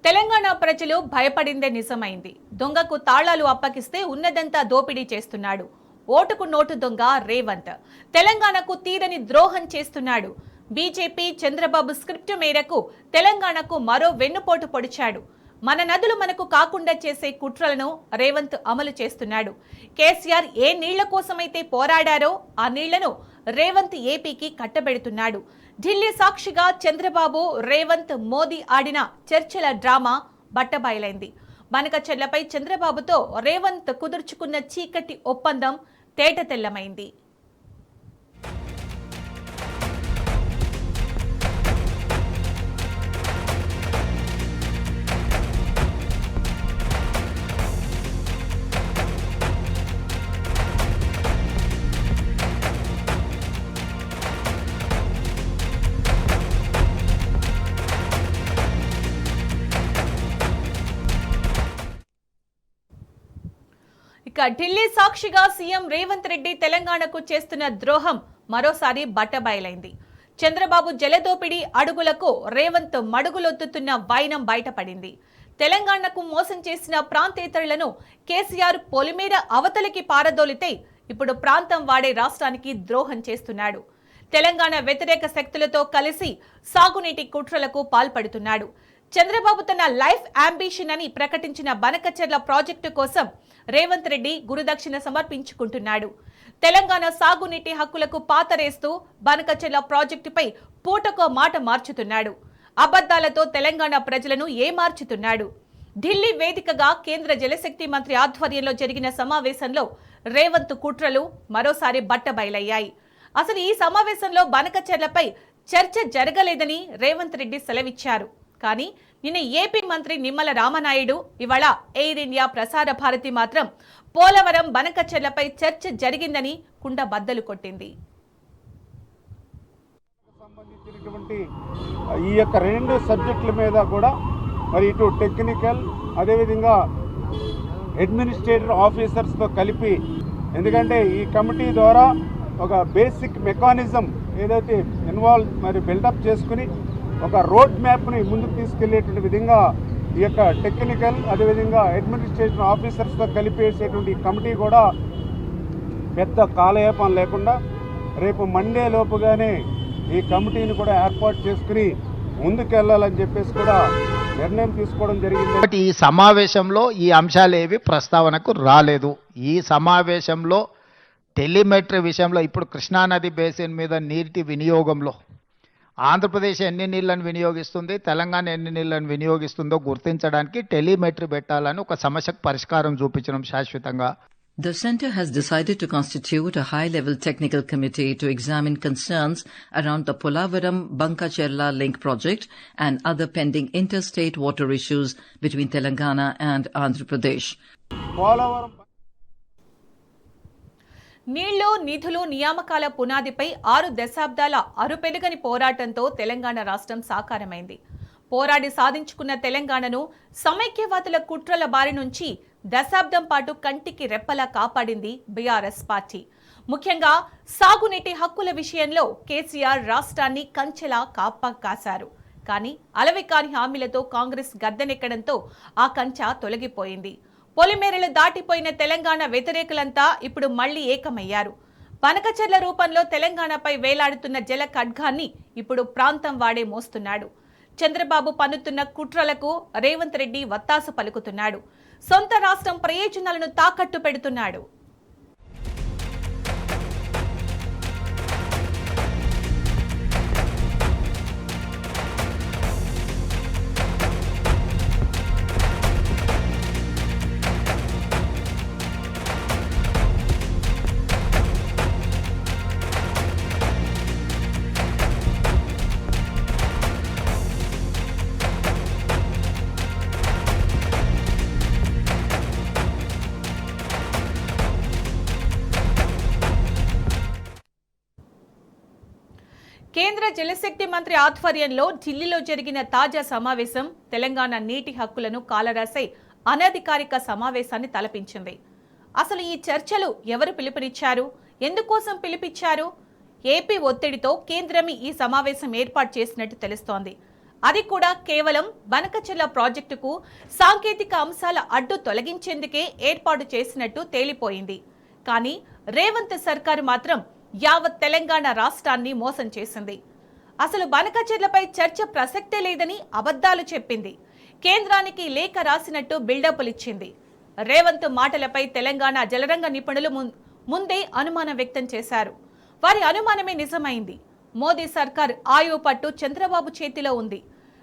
తెలంగాణ ప్రజలు భయపడిందే నిజమైంది. దొంగకు తాళాలు అప్పగిస్తే ఉన్నదంతా దోపిడీ చేస్తున్నాడు. ఓటుకు నోటు దొంగ రేవంత్ తెలంగాణకు తీరని ద్రోహం చేస్తున్నాడు. బీజేపీ చంద్రబాబు స్క్రిప్ట్ మేరకు తెలంగాణకు మరో వెన్నుపోటు పొడిచాడు. మన నదులు మనకు కాకుండా చేసే కుట్రలను రేవంత్ అమలు చేస్తున్నాడు. కేసీఆర్ ఏ నీళ్ల కోసమైతే పోరాడారో ఆ నీళ్లను రేవంత్ ఏపీకి కట్టబెడుతున్నాడు. ఢిల్లీ సాక్షిగా చంద్రబాబు, రేవంత్, మోదీ ఆడిన చర్చల డ్రామా బట్టబయలైంది. బనకచెర్లపై చంద్రబాబుతో రేవంత్ కుదుర్చుకున్న చీకటి ఒప్పందం తేటతెల్లమైంది. ఇక ఢిల్లీ సాక్షిగా సీఎం రేవంత్ రెడ్డి తెలంగాణకు చేస్తున్న ద్రోహం మరోసారి బట్టబయలైంది. చంద్రబాబు జలదోపిడీ అడుగులకు రేవంత్ మడుగులొత్తుతున్న వైనం బయటపడింది. తెలంగాణకు మోసం చేసిన ప్రాంతేతరులను కేసీఆర్ పొలిమేర అవతలికి పారదోలితే ఇప్పుడు ప్రాంతం వాడే రాష్ట్రానికి ద్రోహం చేస్తున్నాడు. తెలంగాణ వ్యతిరేక శక్తులతో కలిసి సాగునీటి కుట్రలకు పాల్పడుతున్నాడు. చంద్రబాబు తన లైఫ్ అంబిషన్ అని ప్రకటించిన బనకచెర్ల ప్రాజెక్టు కోసం రేవంత్ రెడ్డి గురుదక్షిణ సమర్పించుకుంటున్నాడు. తెలంగాణ సాగునీటి హక్కులకు పాతరేస్తూ బనకచెర్ల ప్రాజెక్టుపై పూటకో మాట మార్చుతున్నాడు. అబద్ధాలతో తెలంగాణ ప్రజలను ఏమార్చుతున్నాడు. ఢిల్లీ వేదికగా కేంద్ర జలశక్తి మంత్రి ఆధ్వర్యంలో జరిగిన సమావేశంలో రేవంత్ కుట్రలు మరోసారి బట్టబయలయ్యాయి. అసలు ఈ సమావేశంలో బనకచెర్లపై చర్చ జరగలేదని రేవంత్ రెడ్డి సెలవిచ్చారు. కానీ నిన్న ఏపీ మంత్రి నిమ్మల రామనాయుడు, ఇవాళ ఎయిర్ ఇండియా ప్రసార భారతి మాత్రం పోలవరం బనకచెర్లపై చర్చ జరిగిందని కుండ బద్దలు కొట్టింది. సంబంధించినటువంటి ఈ యొక్క రెండు సబ్జెక్టుల మీద కూడా మరి ఇటు టెక్నికల్ అదేవిధంగా అడ్మినిస్ట్రేటివ్ ఆఫీసర్స్తో కలిపి, ఎందుకంటే ఈ కమిటీ ద్వారా ఒక బేసిక్ మెకానిజం ఏదైతే మరి బిల్డప్ చేసుకుని ఒక రోడ్ మ్యాప్ని ముందుకు తీసుకెళ్లేటువంటి విధంగా ఈ యొక్క టెక్నికల్ అదేవిధంగా అడ్మినిస్ట్రేషన్ ఆఫీసర్స్తో కలిపేసేటువంటి కమిటీ కూడా పెద్ద కాలయాపన లేకుండా రేపు మండే లోపుగానే ఈ కమిటీని కూడా ఏర్పాటు చేసుకుని ముందుకెళ్లాలని చెప్పేసి కూడా నిర్ణయం తీసుకోవడం జరిగింది. ఈ సమావేశంలో ఈ అంశాలు ఏవి ప్రస్తావనకు రాలేదు. ఈ సమావేశంలో టెలిమెట్రీ విషయంలో ఇప్పుడు కృష్ణానది బేసిన్ మీద నీటి వినియోగంలో ఆంధ్రప్రదేశ్ ఎన్ని నీళ్లను వినియోగిస్తుంది, తెలంగాణ ఎన్ని నీళ్లను వినియోగిస్తుందో గుర్తించడానికి టెలిమెట్రీ పెట్టాలని ఒక సమస్యకు పరిష్కారం చూపించడం శాశ్వతంగా. The Centre has decided to constitute a high-level technical committee to examine concerns around the Polavaram-Bankacherla link project and other pending interstate water issues between Telangana and Andhra Pradesh. నీళ్లు, నిధులు, నియామకాల పునాదిపై 6 దశాబ్దాల అరుపెరుగని పోరాటంతో తెలంగాణ రాష్ట్రం సాకారమైంది. పోరాడి సాధించుకున్న తెలంగాణను సమైక్యవాదుల కుట్రల బారి నుంచి దశాబ్దం పాటు కంటికి రెప్పలా కాపాడింది బీఆర్ఎస్ పార్టీ. ముఖ్యంగా సాగునీటి హక్కుల విషయంలో కేసీఆర్ రాష్ట్రాన్ని కంచెలా కాశారు. కానీ అలవికాని హామీలతో కాంగ్రెస్ గద్దెనెక్కడంతో ఆ కంచె తొలగిపోయింది. పొలిమేరలు దాటిపోయిన తెలంగాణ వ్యతిరేకులంతా ఇప్పుడు మళ్లీ ఏకమయ్యారు. బనకచెర్ల రూపంలో తెలంగాణపై వేలాడుతున్న జల ఖడ్గాన్ని ఇప్పుడు ప్రాంతం వాడే మోస్తున్నాడు. చంద్రబాబు పన్నుతున్న కుట్రలకు రేవంత్ రెడ్డి వత్తాసు పలుకుతున్నాడు. సొంత రాష్ట్రం ప్రయోజనాలను తాకట్టు పెడుతున్నాడు. కేంద్ర జలశక్తి మంత్రి ఆధ్వర్యంలో ఢిల్లీలో జరిగిన తాజా సమావేశం తెలంగాణ నీటి హక్కులను కాలరాసే అనధికారిక సమావేశాన్ని తలపించింది. అసలు ఈ చర్చలు ఎవరు పిలుపునిచ్చారు, ఎందుకోసం పిలిపించారు? ఏపీ ఒత్తిడితో కేంద్రం ఈ సమావేశం ఏర్పాటు చేసినట్టు తెలుస్తోంది. అది కూడా కేవలం బనకచెర్ల ప్రాజెక్టుకు సాంకేతిక అంశాల అడ్డు తొలగించేందుకే ఏర్పాటు చేసినట్టు తేలిపోయింది. కానీ రేవంత్ సర్కారు మాత్రం యావత్ తెలంగాణ రాష్ట్రాన్ని మోసం చేసింది. అసలు బనకచెర్లపై చర్చ ప్రసక్తే లేదని అబద్ధాలు చెప్పింది. కేంద్రానికి లేఖ రాసినట్టు బిల్డప్లిచ్చింది. రేవంత్ మాటలపై తెలంగాణ జలరంగ నిపుణులు ముందే అనుమానం వ్యక్తం చేశారు. వారి అనుమానమే నిజమైంది. మోదీ సర్కార్ ఆయువు పట్టు చంద్రబాబు చేతిలో ఉంది.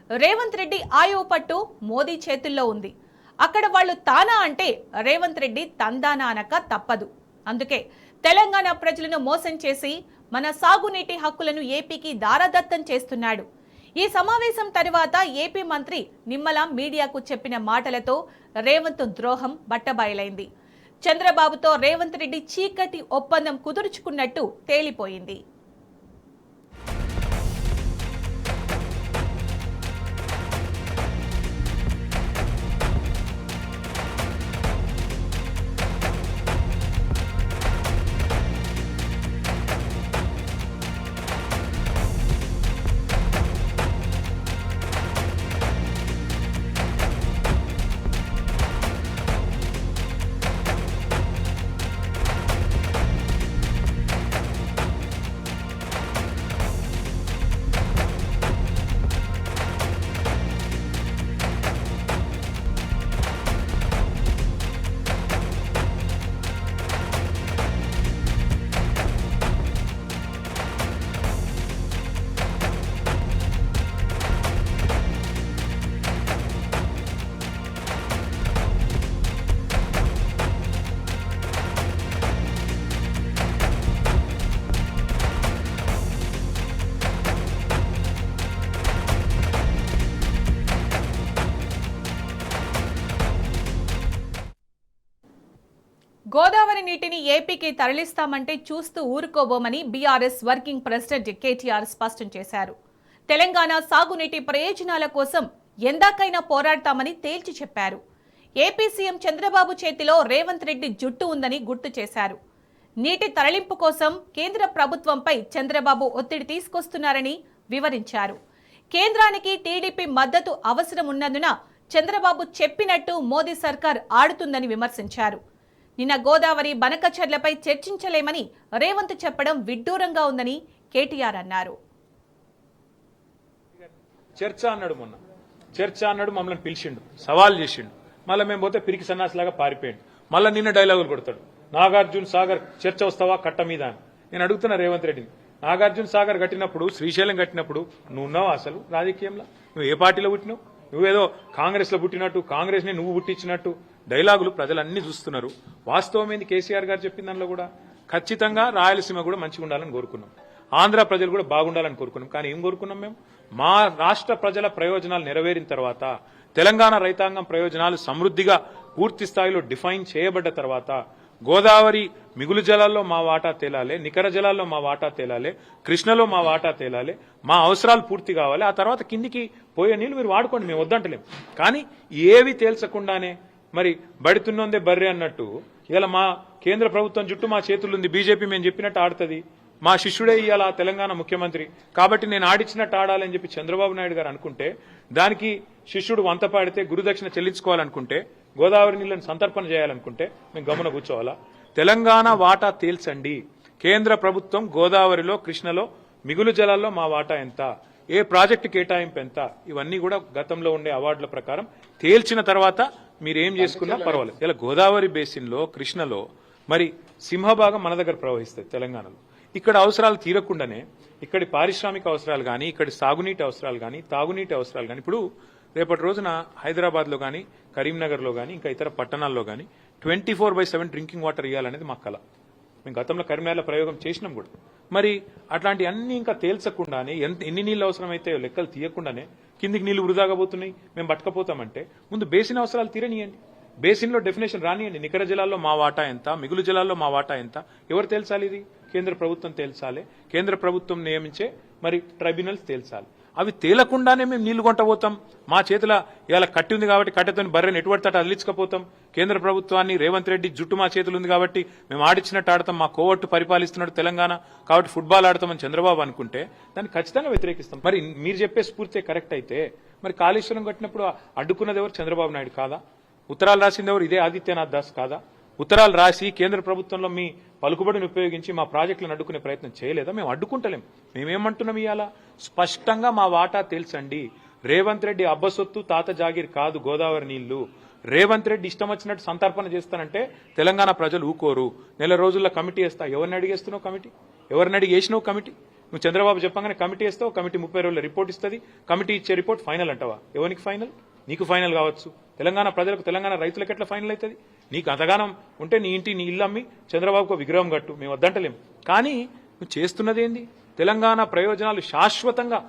రేవంత్ రెడ్డి ఆయువు పట్టు మోదీ చేతుల్లో ఉంది. అక్కడ వాళ్ళు తానా అంటే రేవంత్ రెడ్డి తందానా అనక తప్పదు. అందుకే తెలంగాణ ప్రజలను మోసం చేసి మన సాగునీటి హక్కులను ఏపీకి దారదత్తం చేస్తున్నాడు. ఈ సమావేశం తరువాత ఏపీ మంత్రి నిమ్మల మీడియాకు చెప్పిన మాటలతో రేవంత్ ద్రోహం బట్టబయలైంది. చంద్రబాబుతో రేవంత్ రెడ్డి చీకటి ఒప్పందం కుదుర్చుకున్నట్టు తేలిపోయింది. గోదావరి నీటిని ఏపీకి తరలిస్తామంటే చూస్తూ ఊరుకోబోమని బీఆర్ఎస్ వర్కింగ్ ప్రెసిడెంట్ కేటీఆర్ స్పష్టం చేశారు. తెలంగాణ సాగునీటి ప్రయోజనాల కోసం ఎందాకైనా పోరాడతామని తేల్చి చెప్పారు. ఏపీ సీఎం చంద్రబాబు చేతిలో రేవంత్ రెడ్డి జుట్టు ఉందని గుర్తు చేశారు. నీటి తరలింపు కోసం కేంద్ర ప్రభుత్వంపై చంద్రబాబు ఒత్తిడి తీసుకొస్తున్నారని వివరించారు. కేంద్రానికి టీడీపీ మద్దతు అవసరం ఉన్నందున చంద్రబాబు చెప్పినట్టు మోదీ సర్కార్ ఆడుతుందని విమర్శించారు. నిన్న గోదావరి బనకచెర్లపై చర్చించలేమని రేవంత్ చెప్పడం విడ్డూరంగా ఉందని కేటీఆర్ అన్నారు. చర్చ అన్నాడు, మొన్న చర్చ అన్నాడు, మమ్మల్ని పిలిచిండు, సవాల్ చేసిండు. మళ్ళీ మేము పోతే పిరికి సన్నాసిలాగా పారిపోయాడు. మళ్ళీ నిన్న డైలాగులు కొడతాడు, నాగార్జున సాగర్ చర్చ వస్తావా కట్ట మీద అని. నేను అడుగుతున్నా రేవంత్ రెడ్డిని, నాగార్జున సాగర్ కట్టినప్పుడు, శ్రీశైలం కట్టినప్పుడు నువ్వు ఉన్నావు అసలు రాజకీయంలో? నువ్వు ఏ పార్టీలో పుట్టినావు? నువ్వేదో కాంగ్రెస్ లో పుట్టినట్టు, కాంగ్రెస్ ని నువ్వు పుట్టించినట్టు డైలాగులు ప్రజలన్నీ చూస్తున్నారు. వాస్తవం ఏంది కేసీఆర్ గారు చెప్పిన దానిలో కూడా ఖచ్చితంగా రాయలసీమ కూడా మంచిగా ఉండాలని కోరుకున్నాం, ఆంధ్ర ప్రజలు కూడా బాగుండాలని కోరుకున్నాం. కానీ ఏం కోరుకున్నాం మేము? మా రాష్ట్ర ప్రజల ప్రయోజనాలు నెరవేరిన తర్వాత, తెలంగాణ రైతాంగం ప్రయోజనాలు సమృద్ధిగా పూర్తి స్థాయిలో డిఫైన్ చేయబడ్డ తర్వాత, గోదావరి మిగులు జలాల్లో మా వాటా తేలాలి, నికర జలాల్లో మా వాటా తేలాలి, కృష్ణలో మా వాటా తేలాలి, మా అవసరాలు పూర్తి కావాలి. ఆ తర్వాత కిందికి పోయే నీళ్లు మీరు వాడుకోండి, మేము వద్దంటలేం. కానీ ఏవి తేల్చకుండానే మరి బడితున్నోందే బర్రె అన్నట్టు ఇలా మా కేంద్ర ప్రభుత్వం జుట్టు మా చేతులుంది, బీజేపీ మేము చెప్పినట్టు ఆడుతుంది, మా శిష్యుడే ఇవాళ తెలంగాణ ముఖ్యమంత్రి కాబట్టి నేను ఆడిచ్చినట్టు ఆడాలని చెప్పి చంద్రబాబు నాయుడు గారు అనుకుంటే, దానికి శిష్యుడు వంత పాడితే గురుదక్షిణ చెల్లించుకోవాలనుకుంటే, గోదావరి నీళ్లను సంతర్పణ చేయాలనుకుంటే మేము గమన కూర్చోవాలా? తెలంగాణ వాటా తేల్చండి. కేంద్ర ప్రభుత్వం గోదావరిలో, కృష్ణలో మిగులు జలాల్లో మా వాటా ఎంత, ఏ ప్రాజెక్టు కేటాయింపు ఎంత, ఇవన్నీ కూడా గతంలో ఉండే అవార్డుల ప్రకారం తేల్చిన తర్వాత మీరేం చేసుకున్నా పర్వాలేదు. ఇలా గోదావరి బేసిన్లో, కృష్ణలో మరి సింహభాగం మన దగ్గర ప్రవహిస్తుంది తెలంగాణలో. ఇక్కడ అవసరాలు తీరకుండానే ఇక్కడి పారిశ్రామిక అవసరాలు కానీ, ఇక్కడి సాగునీటి అవసరాలు కానీ, తాగునీటి అవసరాలు కానీ, ఇప్పుడు రేపటి రోజున హైదరాబాద్లో కానీ, కరీంనగర్లో కానీ, ఇంకా ఇతర పట్టణాల్లో కానీ 24/7 డ్రింకింగ్ వాటర్ ఇవ్వాలనేది మా కళ. మేము గతంలో కరీంనగర్లో ప్రయోగం చేసినాం కూడా. మరి అట్లాంటి అన్ని ఇంకా తేల్చకుండానే, ఎన్ని నీళ్ళు అవసరమైతే లెక్కలు తీయకుండానే కిందికి నీళ్లు వృధాగా పోతున్నాయి, మేము పట్టుకపోతామంటే ముందు బేసిన్ అవసరాలు తీరనియండి. బేసిన్లో డెఫినేషన్ రానియండి. నికర జలాల్లో మా వాటా ఎంత, మిగులు జలాల్లో మా వాటా ఎంత, ఎవరు తేల్చాలి? ఇది కేంద్ర ప్రభుత్వం తేల్చాలి. కేంద్ర ప్రభుత్వం నియమించే మరి ట్రైబ్యునల్స్ తేల్చాలి. అవి తేలకుండానే మేము నీళ్లు కొంటపోతాం. మా చేతుల ఇవాళ కట్టి ఉంది కాబట్టి కట్టెతోని బర్రెని ఎటువంటి తట అదిలించకపోతాం. కేంద్ర ప్రభుత్వాన్ని రేవంత్ రెడ్డి జుట్టు మా చేతులు ఉంది కాబట్టి మేము ఆడిచ్చినట్టు ఆడతాం, మా కోవట్టు పరిపాలిస్తున్నాడు తెలంగాణ కాబట్టి ఫుట్బాల్ ఆడతామని చంద్రబాబు అనుకుంటే దాన్ని ఖచ్చితంగా వ్యతిరేకిస్తాం. మరి మీరు చెప్పే స్ఫూర్తి కరెక్ట్ అయితే మరి కాళేశ్వరం కట్టినప్పుడు అడ్డుకున్నది ఎవరు? చంద్రబాబు నాయుడు కాదా? ఉత్తరాలు రాసింది ఎవరు? ఇదే ఆదిత్యనాథ్ దాస్ కాదా? ఉత్తరాలు రాసి కేంద్ర ప్రభుత్వంలో మీ పలుకుబడిని ఉపయోగించి మా ప్రాజెక్టులను అడ్డుకునే ప్రయత్నం చేయలేదా? మేము అడ్డుకుంటలేం. మేమేమంటున్నాం? ఇవాళ స్పష్టంగా మా వాటా తెలుసండి. రేవంత్ రెడ్డి అబ్బసొత్తు తాత జాగీర్ కాదు గోదావరి నీళ్లు. రేవంత్ రెడ్డి ఇష్టం వచ్చినట్టు సంతర్పణ చేస్తానంటే తెలంగాణ ప్రజలు ఊకోరు. నెల రోజుల్లో కమిటీ వేస్తా. ఎవరిని అడిగేస్తున్నావు కమిటీ? ఎవరిని అడిగేసినావు కమిటీ? నువ్వు చంద్రబాబు చెప్పగానే కమిటీ వేస్తావు, కమిటీ 30 రోజుల రిపోర్ట్ ఇస్తుంది, కమిటీ ఇచ్చే రిపోర్ట్ ఫైనల్ అంటావా? ఎవరికి ఫైనల్? నీకు ఫైనల్ కావచ్చు, తెలంగాణ ప్రజలకు తెలంగాణ రైతులకు ఎట్లా ఫైనల్ అవుతుంది? నీకు అంతగానం ఉంటే నీ ఇంటి నీ ఇల్లు అమ్మి చంద్రబాబుకు విగ్రహం కట్టు, మేము వద్దంటలేం. కానీ నువ్వు చేస్తున్నది ఏంది? తెలంగాణ ప్రయోజనాలు శాశ్వతంగా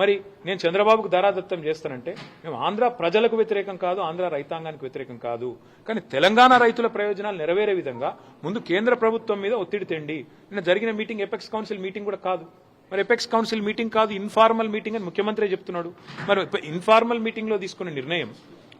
మరి నేను చంద్రబాబుకు దారాదత్తం చేస్తానంటే మేము ఆంధ్ర ప్రజలకు వ్యతిరేకం కాదు, ఆంధ్ర రైతాంగానికి వ్యతిరేకం కాదు. కానీ తెలంగాణ రైతుల ప్రయోజనాలు నెరవేరే విధంగా ముందు కేంద్ర ప్రభుత్వం మీద ఒత్తిడి తెండి. నిన్న జరిగిన మీటింగ్ ఎపెక్స్ కౌన్సిల్ మీటింగ్ కూడా కాదు. మరి ఎపెక్స్ కౌన్సిల్ మీటింగ్ కాదు, ఇన్ఫార్మల్ మీటింగ్ అని ముఖ్యమంత్రి చెప్తున్నాడు. మరి ఇన్ఫార్మల్ మీటింగ్ లో తీసుకునే నిర్ణయం,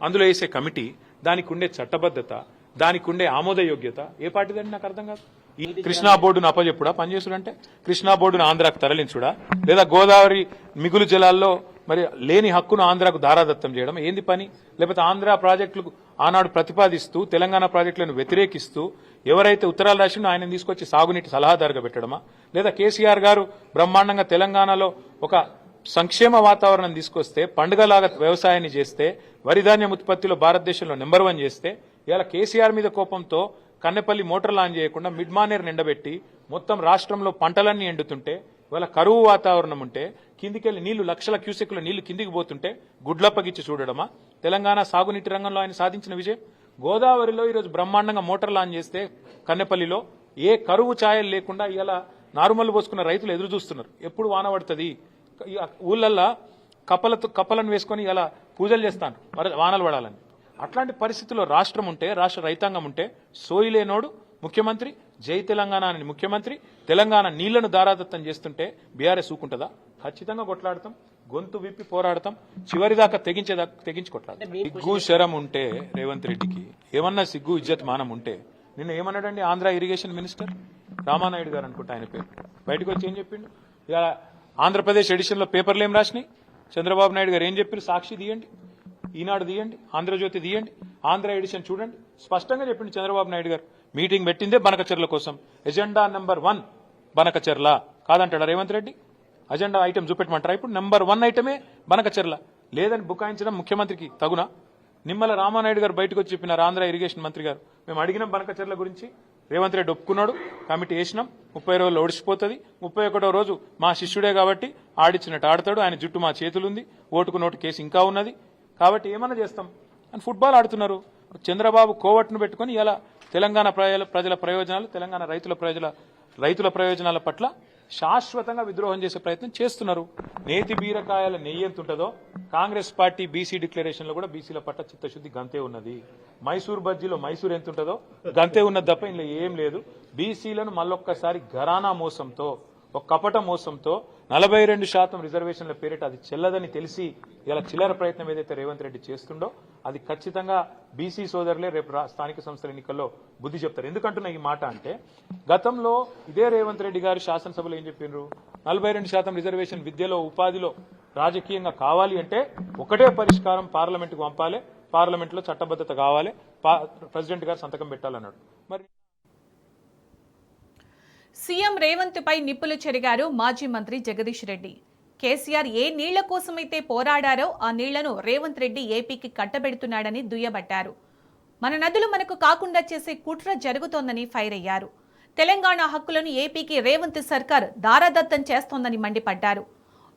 అందులో వేసే కమిటీ, దానికి ఉండే చట్టబద్ధత, దానికి ఉండే ఆమోదయోగ్యత ఏ పార్టీదని నాకు అర్థం కాదు. ఈ కృష్ణా బోర్డును అప్పచెప్పుడా పనిచేసుడంటే? కృష్ణా బోర్డును ఆంధ్రాకు తరలించుడా? లేదా గోదావరి మిగులు జలాల్లో మరి లేని హక్కును ఆంధ్రాకు దారాదత్తం చేయడం ఏంది పని? లేకపోతే ఆంధ్ర ప్రాజెక్టులకు ఆనాడు ప్రతిపాదిస్తూ తెలంగాణ ప్రాజెక్టులను వ్యతిరేకిస్తూ ఎవరైతే ఉత్తరాలు రాసిండో ఆయన తీసుకొచ్చి సాగునీటి సలహాదారుగా పెట్టడమా? లేదా కేసీఆర్ గారు బ్రహ్మాండంగా తెలంగాణలో ఒక సంక్షేమ వాతావరణం తీసుకొస్తే, పండుగలాగా వ్యవసాయాన్ని చేస్తే, వరిధాన్యం ఉత్పత్తిలో భారతదేశంలో నెంబర్ 1 చేస్తే, ఇలా కేసీఆర్ మీద కోపంతో కన్నెపల్లి మోటార్ లాంచ్ చేయకుండా మిడ్ మానేర్ నిండబెట్టి మొత్తం రాష్ట్రంలో పంటలన్నీ ఎండుతుంటే, ఇవాళ కరువు వాతావరణం ఉంటే, కిందికెళ్లి నీళ్లు లక్షల క్యూసెక్ల నీళ్లు కిందికి పోతుంటే గుడ్లప్పగిచ్చి చూడడమా తెలంగాణ సాగునీటి రంగంలో ఆయన సాధించిన విజయం? గోదావరిలో ఈరోజు బ్రహ్మాండంగా మోటార్ లాంచ్ చేస్తే కన్నెపల్లిలో ఏ కరువు ఛాయలు లేకుండా ఇలా నారుమల్లు పోసుకున్న రైతులు ఎదురు చూస్తున్నారు. ఎప్పుడు వాన పడుతుంది? ఊళ్ళల్లో కప్పలను వేసుకొని ఇలా పూజలు చేస్తాను వానలు పడాలని. అట్లాంటి పరిస్థితుల్లో రాష్ట్రం ఉంటే, రాష్ట్ర రైతాంగం ఉంటే, సోయిలేనోడు ముఖ్యమంత్రి, జై తెలంగాణ అని ముఖ్యమంత్రి తెలంగాణ నీళ్లను దారాదత్తం చేస్తుంటే బీఆర్ఎస్ ఊకుంటుందా? ఖచ్చితంగా కొట్లాడతాం, గొంతు విప్పి పోరాడతాం, చివరిదాకా తెగించి కొట్లాడతాం. సిగ్గు శరం ఉంటే రేవంత్ రెడ్డికి, ఏమన్నా సిగ్గు ఇజ్జత్ మానం ఉంటే, నిన్న ఏమన్నాడండి ఆంధ్ర ఇరిగేషన్ మినిస్టర్ రామానాయుడు గారు అనుకుంటా ఆయన పేరు, బయటకు వచ్చి ఏం చెప్పిండు? ఇక ఆంధ్రప్రదేశ్ ఎడిషన్లో పేపర్లు ఏం రాసినాయి? చంద్రబాబు నాయుడు గారు ఏం చెప్పారు? సాక్షి తీయండి, ఈనాడు తీయండి, ఆంధ్రజ్యోతి తీయండి, ఆంధ్ర ఎడిషన్ చూడండి. స్పష్టంగా చెప్పింది చంద్రబాబు నాయుడు గారు. మీటింగ్ పెట్టిందే బనకచెర్ల కోసం. ఎజెండా నెంబర్ 1 బనకచెర్ల కాదంటాడా రేవంత్ రెడ్డి? అజెండా ఐటమ్ చూపెట్టమంటారా? ఇప్పుడు నెంబర్ 1 ఐటమే బనకచెర్ల. లేదని బుకాయించడం ముఖ్యమంత్రికి తగునా? నిమ్మల రామానాయుడు గారు బయటకు వచ్చి చెప్పినారు, ఆంధ్ర ఇరిగేషన్ మంత్రి గారు, మేము అడిగిన బనకచెర్ల గురించి రేవంత్ రెడ్డి ఒప్పుకున్నాడు, కమిటీ వేసినాం, 30 రోజులు ఒడిచిపోతుంది, 31వ రోజు మా శిష్యుడే కాబట్టి ఆడిచ్చినట్టు ఆడతాడు, ఆయన జుట్టు మా చేతులుంది, ఓటుకు నోటు కేసు ఇంకా ఉన్నది కాబట్టి ఏమన్నా చేస్తాం అని ఫుట్బాల్ ఆడుతున్నారు. చంద్రబాబు కోవట్ను పెట్టుకుని ఇలా తెలంగాణ ప్రజల ప్రయోజనాలు, తెలంగాణ రైతుల ప్రయోజనాల పట్ల శాశ్వతంగా విద్రోహం చేసే ప్రయత్నం చేస్తున్నారు. నేతి బీరకాయల నెయ్యి ఎంత ఉంటుందో కాంగ్రెస్ పార్టీ బీసీ డిక్లరేషన్ లో కూడా బీసీల పట్ల చిత్తశుద్ధి గంతే ఉన్నది. మైసూర్ బజ్జీలో మైసూర్ ఎంత ఉంటుందో గంతే ఉన్నది తప్ప ఇందులో ఏం లేదు. బీసీలను మళ్ళొక్కసారి ఘరానా మోసంతో, ఒక కపట మోసంతో 42% రిజర్వేషన్ల పేరిట అది చెల్లదని తెలిసి ఇలా చిల్లర ప్రయత్నం ఏదైతే రేవంత్ రెడ్డి చేస్తుండో అది ఖచ్చితంగా బీసీ సోదరులే రేపు స్థానిక సంస్థల ఎన్నికల్లో బుద్ధి చెప్తారు. ఎందుకంటున్నా ఈ మాట అంటే, గతంలో ఇదే రేవంత్ రెడ్డి గారు శాసనసభలో ఏం చెప్పినారు? 42% రిజర్వేషన్ విద్యలో, ఉపాధిలో రాజకీయంగా కావాలి అంటే ఒకటే పరిష్కారం, పార్లమెంటుకు పంపాలి, పార్లమెంట్లో చట్టబద్ధత కావాలి, ప్రెసిడెంట్ గారు సంతకం పెట్టాలన్నాడు. మరి సీఎం రేవంత్ పై నిప్పులు చెరిగారు మాజీ మంత్రి జగదీష్ రెడ్డి. కేసీఆర్ ఏ నీళ్ల కోసమైతే పోరాడారో ఆ నీళ్లను రేవంత్ రెడ్డి ఏపీకి కట్టబెడుతున్నాడని దుయ్యబట్టారు. మన నదులు మనకు కాకుండా చేసే కుట్ర జరుగుతోందని ఫైర్ అయ్యారు. తెలంగాణ హక్కులను ఏపీకి రేవంత్ సర్కార్ దారాదత్తం చేస్తోందని మండిపడ్డారు.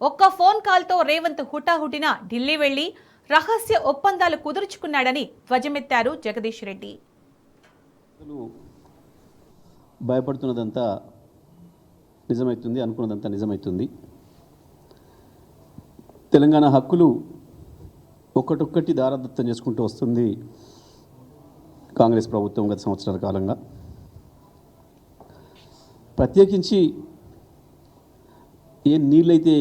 ఒక్క ఫోన్ కాల్తో రేవంత్ హుటాహుటిన ఢిల్లీ వెళ్లి రహస్య ఒప్పందాలు కుదుర్చుకున్నాడని ధ్వజమెత్తారు జగదీష్ రెడ్డి. భయపడుతున్నదంతా నిజమవుతుంది, అనుకున్నదంతా నిజమవుతుంది. తెలంగాణ హక్కులు ఒక్కటొక్కటి దారాదత్తం చేసుకుంటూ వస్తుంది కాంగ్రెస్ ప్రభుత్వం గత సంవత్సరాల కాలంగా. ప్రత్యేకించి ఏ నీళ్ళైతే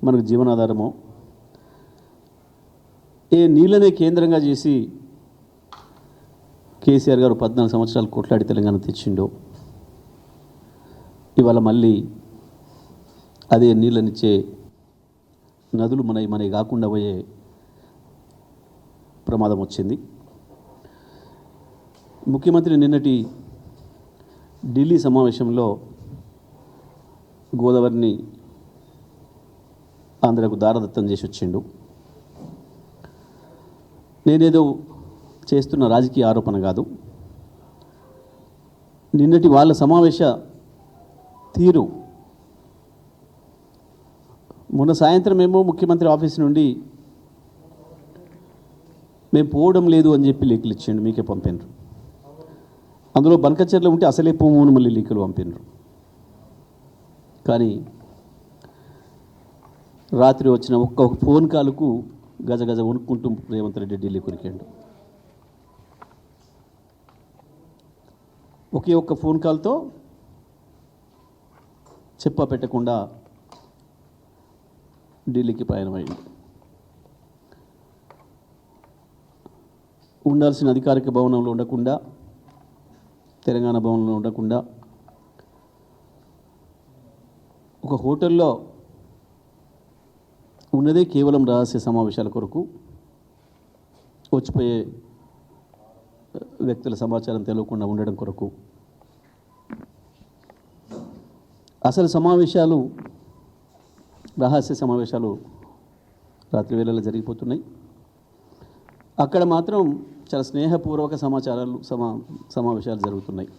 మనకు జీవనాధారమో, ఏ నీళ్ళనే కేంద్రంగా చేసి కేసీఆర్ గారు 14 సంవత్సరాలు కొట్లాడి తెలంగాణ తెచ్చిండో, ఇవాళ మళ్ళీ అదే నీళ్ళనిచ్చే నదులు మనవి కాకుండా పోయే ప్రమాదం వచ్చింది. ముఖ్యమంత్రి నిన్నటి ఢిల్లీ సమావేశంలో గోదావరిని ఆంధ్రకు దారదత్తం చేసి వచ్చిండు. నేనేదో చేస్తున్న రాజకీయ ఆరోపణ కాదు. నిన్నటి వాళ్ళ సమావేశ తీరు, మొన్న సాయంత్రం ఏమో ముఖ్యమంత్రి ఆఫీస్ నుండి మేము పోవడం లేదు అని చెప్పి లీకులు ఇచ్చిండు, మీకే పంపినరు. అందులో బంకచర్ల ఉంటే అసలే పోమని మళ్ళీ లీకులు పంపినరు. కానీ రాత్రి వచ్చిన ఒక్క ఫోన్ కాల్కు గజగజ వణుక్కుంటూ రేవంత్ రెడ్డి ఢిల్లీ కొరికాడు. ఒకే ఒక్క ఫోన్ కాల్తో చెప్పా పెట్టకుండా ఢిల్లీకి ప్రయాణమైంది. ఉండాల్సిన అధికారిక భవనంలో ఉండకుండా, తెలంగాణ భవనంలో ఉండకుండా ఒక హోటల్లో ఉన్నదే కేవలం రహస్య సమావేశాల కొరకు, వచ్చిపోయే వ్యక్తుల సమాచారం తెలియకుండా ఉండడం కొరకు. అసలు సమావేశాలు, రహస్య సమావేశాలు రాత్రి వేళల్లో జరిగిపోతున్నాయి. అక్కడ మాత్రం చాలా స్నేహపూర్వక సమావేశాలు జరుగుతున్నాయి.